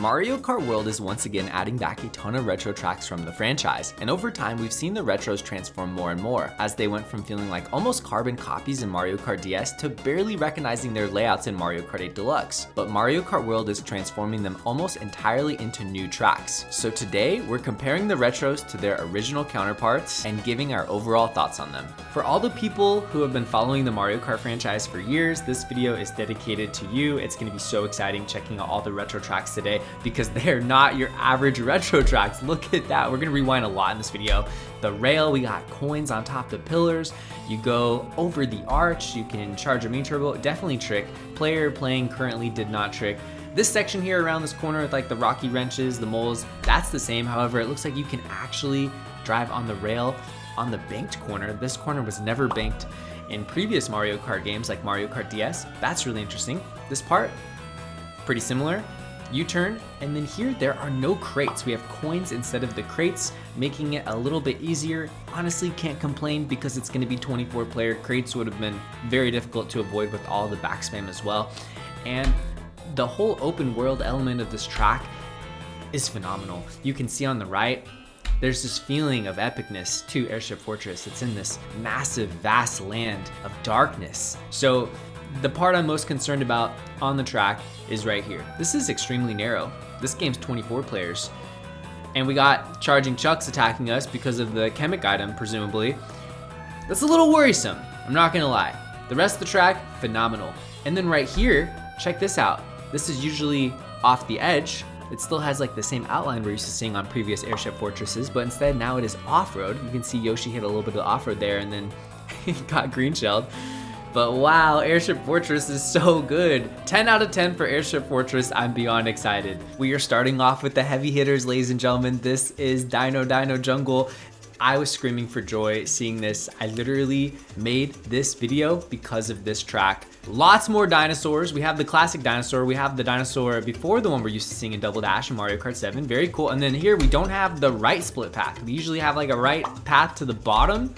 Mario Kart World is once again adding back a ton of retro tracks from the franchise, and over time we've seen the retros transform more and more, as they went from feeling like almost carbon copies in Mario Kart DS to barely recognizing their layouts in Mario Kart 8 Deluxe. But Mario Kart World is transforming them almost entirely into new tracks. So today, we're comparing the retros to their original counterparts and giving our overall thoughts on them. For all the people who have been following the Mario Kart franchise for years, this video is dedicated to you. It's going to be so exciting checking out all the retro tracks today, because they're not your average retro tracks. Look at that. We're gonna rewind a lot in this video. The rail, we got coins on top of the pillars. You go over the arch, you can charge a mini turbo, definitely trick. Player playing currently did not trick. This section here around this corner with like the rocky wrenches, the moles, that's the same. However, it looks like you can actually drive on the rail on the banked corner. This corner was never banked in previous Mario Kart games like Mario Kart DS. That's really interesting. This part, pretty similar. U-turn, and then here there are no crates. We have coins instead of the crates, making it a little bit easier. Honestly, can't complain because it's going to be 24 player. Crates would have been very difficult to avoid with all the back spam as well. And the whole open world element of this track is phenomenal. You can see on the right, there's this feeling of epicness to Airship Fortress. It's in this massive, vast land of darkness. So the part I'm most concerned about on the track is right here. This is extremely narrow. This game's 24 players. And we got Charging Chucks attacking us because of the chemic item, presumably. That's a little worrisome, I'm not gonna lie. The rest of the track, phenomenal. And then right here, check this out. This is usually off the edge. It still has like the same outline we're used to seeing on previous Airship Fortresses, but instead now it is off-road. You can see Yoshi hit a little bit of off-road there and then he got green shelled. But wow, Airship Fortress is so good. 10 out of 10 for Airship Fortress. I'm beyond excited. We are starting off with the heavy hitters, ladies and gentlemen. This is Dino Jungle. I was screaming for joy seeing this. I literally made this video because of this track. Lots more dinosaurs. We have the classic dinosaur. We have the dinosaur before the one we're used to seeing in Double Dash in Mario Kart 7. Very cool. And then here we don't have the right split path. We usually have like a right path to the bottom.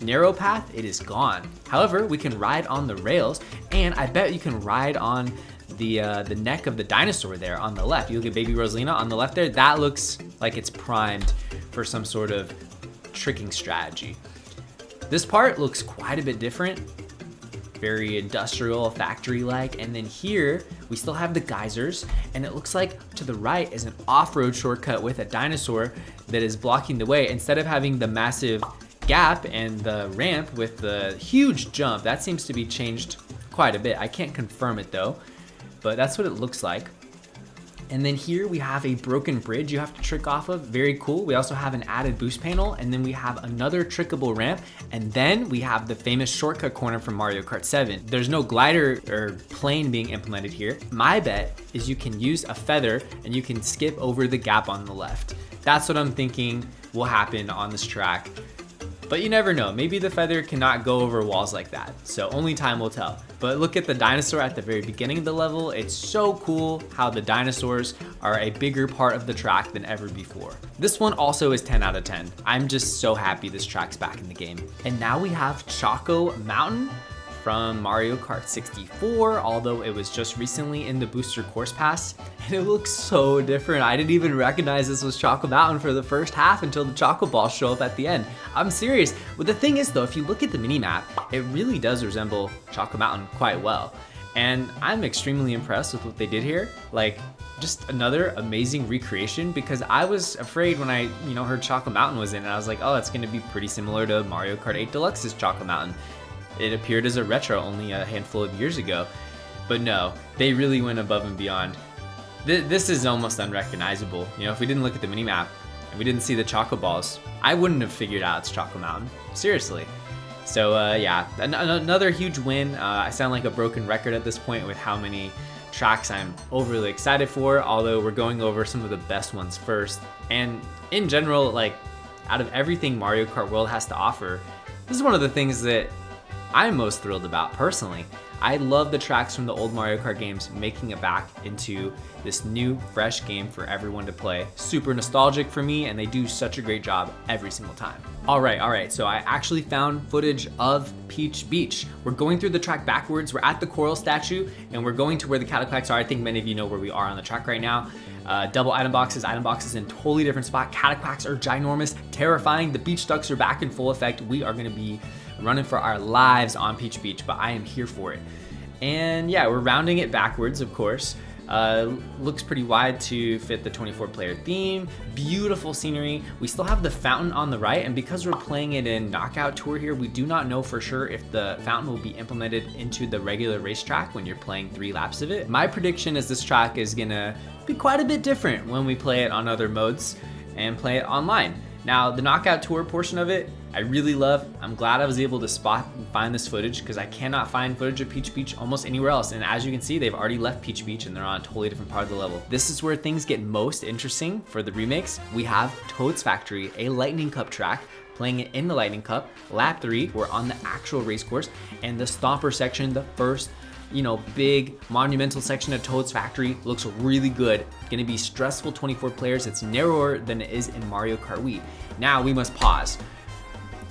Narrow path, it is gone. However, we can ride on the rails, and I bet you can ride on the neck of the dinosaur there on the left. You look at Baby Rosalina on the left there, that looks like it's primed for some sort of tricking strategy. This part looks quite a bit different, very industrial, factory-like, and then here we still have the geysers, and it looks like to the right is an off-road shortcut with a dinosaur that is blocking the way. Instead of having the massive gap and the ramp with the huge jump, that seems to be changed quite a bit. I can't confirm it though, but that's what it looks like. And then here we have a broken bridge you have to trick off of. Very cool. We also have an added boost panel, and then we have another trickable ramp, and then we have the famous shortcut corner from Mario Kart 7. There's no glider or plane being implemented here. My bet is you can use a feather and you can skip over the gap on the left. That's what I'm thinking will happen on this track. But you never know, maybe the feather cannot go over walls like that, so only time will tell. But look at the dinosaur at the very beginning of the level. It's so cool how the dinosaurs are a bigger part of the track than ever before. This one also is 10 out of 10. I'm just so happy this track's back in the game. And now we have Choco Mountain from Mario Kart 64, although it was just recently in the Booster Course Pass, and it looks so different. I didn't even recognize this was Choco Mountain for the first half until the Choco Balls show up at the end. I'm serious. But the thing is though, if you look at the mini-map, it really does resemble Choco Mountain quite well. And I'm extremely impressed with what they did here. Like, just another amazing recreation, because I was afraid when I heard Choco Mountain was in, and I was like, oh, it's gonna be pretty similar to Mario Kart 8 Deluxe's Choco Mountain. It appeared as a retro only a handful of years ago, but no, they really went above and beyond. This is almost unrecognizable. If we didn't look at the minimap and we didn't see the Choco Balls, I wouldn't have figured out it's Choco Mountain, seriously. So yeah, another huge win. I sound like a broken record at this point with how many tracks I'm overly excited for, although we're going over some of the best ones first. And in general, like, out of everything Mario Kart World has to offer, this is one of the things that I'm most thrilled about personally. I love the tracks from the old Mario Kart games making it back into this new, fresh game for everyone to play. Super nostalgic for me, and they do such a great job every single time. All right, so I actually found footage of Peach Beach. We're going through the track backwards. We're at the coral statue, and we're going to where the Catacombs are. I think many of you know where we are on the track right now. double item boxes in totally different spot. Cataquacks are ginormous, terrifying. The beach ducks are back in full effect. We are gonna be running for our lives on Peach Beach, but I am here for it. And yeah, we're rounding it backwards, of course. Looks pretty wide to fit the 24 player theme. Beautiful scenery. We still have the fountain on the right, and because we're playing it in Knockout Tour here, we do not know for sure if the fountain will be implemented into the regular racetrack when you're playing 3 laps of it. My prediction is this track is gonna be quite a bit different when we play it on other modes and play it online. Now, the Knockout Tour portion of it, I really love. I'm glad I was able to spot and find this footage because I cannot find footage of Peach Beach almost anywhere else. And as you can see, they've already left Peach Beach and they're on a totally different part of the level. This is where things get most interesting for the remakes. We have Toad's Factory, a Lightning Cup track, playing it in the Lightning Cup. Lap 3, we're on the actual race course, and the Stomper section, the first big monumental section of Toad's Factory, looks really good. Gonna be stressful 24 players. It's narrower than it is in Mario Kart Wii. Now we must pause.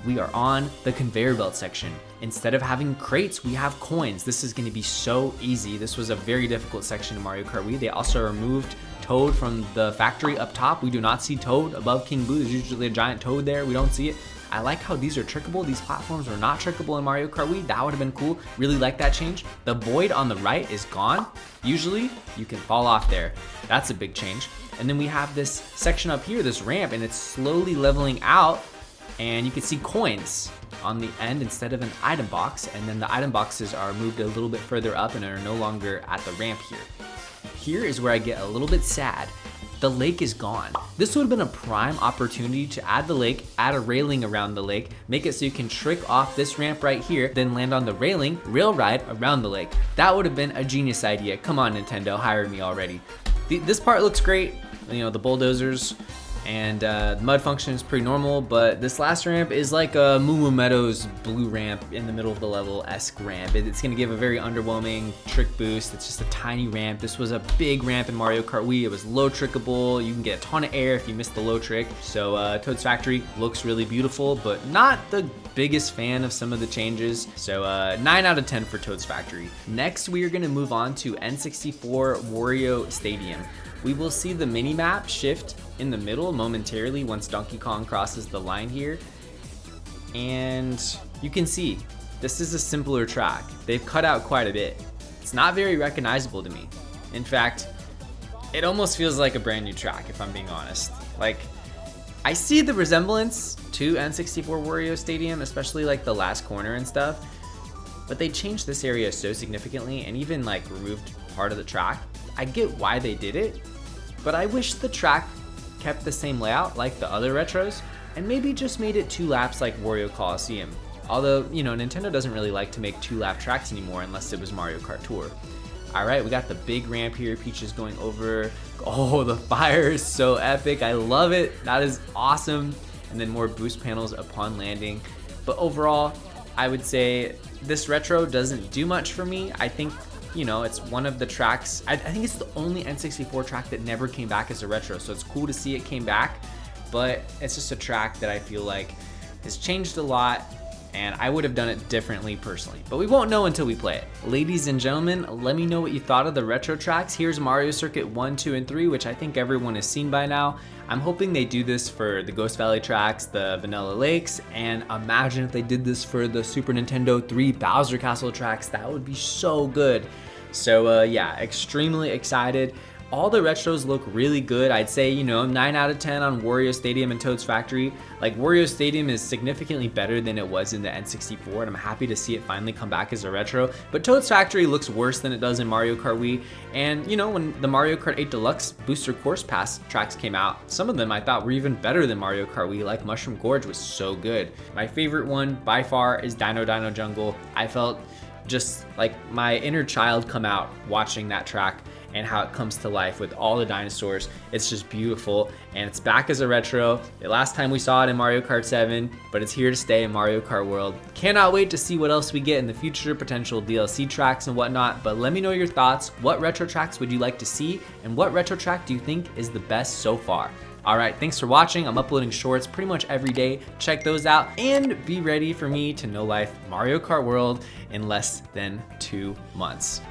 We are on the conveyor belt section. Instead of having crates, we have coins. This is gonna be so easy. This was a very difficult section in Mario Kart Wii. They also removed Toad from the factory up top. We do not see Toad above King Boo. There's usually a giant Toad there. We don't see it. I like how these are trickable. These platforms were not trickable in Mario Kart Wii. That would have been cool. Really like that change. The void on the right is gone. Usually you can fall off there. That's a big change. And then we have this section up here, this ramp, and it's slowly leveling out, and you can see coins on the end instead of an item box. And then the item boxes are moved a little bit further up and are no longer at the ramp here. Here is where I get a little bit sad. The lake is gone. This would have been a prime opportunity to add the lake, add a railing around the lake, make it so you can trick off this ramp right here, then land on the railing, rail ride around the lake. That would have been a genius idea. Come on, Nintendo, hire me already. This part looks great. The bulldozers and the mud function is pretty normal, but this last ramp is like a Moo Moo Meadows blue ramp in the middle of the level-esque ramp. It's gonna give a very underwhelming trick boost. It's just a tiny ramp. This was a big ramp in Mario Kart Wii. It was low trickable. You can get a ton of air if you miss the low trick. So Toad's Factory looks really beautiful, but not the biggest fan of some of the changes. So 9 out of 10 for Toad's Factory. Next, we are gonna move on to N64 Wario Stadium. We will see the mini-map shift in the middle momentarily once Donkey Kong crosses the line here. And you can see, this is a simpler track. They've cut out quite a bit. It's not very recognizable to me. In fact, it almost feels like a brand new track, if I'm being honest. Like, I see the resemblance to N64 Wario Stadium, especially like the last corner and stuff, but they changed this area so significantly and even like removed part of the track. I get why they did it, but I wish the track kept the same layout like the other retros and maybe just made it 2 laps like Wario Coliseum. Although, Nintendo doesn't really like to make 2-lap tracks anymore unless it was Mario Kart Tour. All right, we got the big ramp here. Peach is going over. Oh, the fire is so epic. I love it. That is awesome. And then more boost panels upon landing. But overall, I would say this retro doesn't do much for me. I think it's one of the tracks, I think it's the only N64 track that never came back as a retro, so it's cool to see it came back, but it's just a track that I feel like has changed a lot, and I would have done it differently personally, but we won't know until we play it. Ladies and gentlemen, let me know what you thought of the retro tracks. Here's Mario Circuit 1, 2, and 3, which I think everyone has seen by now. I'm hoping they do this for the Ghost Valley tracks, the Vanilla Lakes, and imagine if they did this for the Super Nintendo 3 Bowser Castle tracks. That would be so good. So yeah, extremely excited. All the retros look really good. I'd say, 9 out of 10 on Wario Stadium and Toad's Factory. Like, Wario Stadium is significantly better than it was in the N64, and I'm happy to see it finally come back as a retro. But Toad's Factory looks worse than it does in Mario Kart Wii. And, when the Mario Kart 8 Deluxe Booster Course Pass tracks came out, some of them I thought were even better than Mario Kart Wii, like Mushroom Gorge was so good. My favorite one, by far, is Dino Dino Jungle. I felt just like my inner child come out watching that track and how it comes to life with all the dinosaurs. It's just beautiful, and it's back as a retro. The last time we saw it in Mario Kart 7, but it's here to stay in Mario Kart World. Cannot wait to see what else we get in the future, potential DLC tracks and whatnot, but let me know your thoughts. What retro tracks would you like to see, and what retro track do you think is the best so far? All right, thanks for watching. I'm uploading shorts pretty much every day. Check those out and be ready for me to know life Mario Kart World in less than 2 months.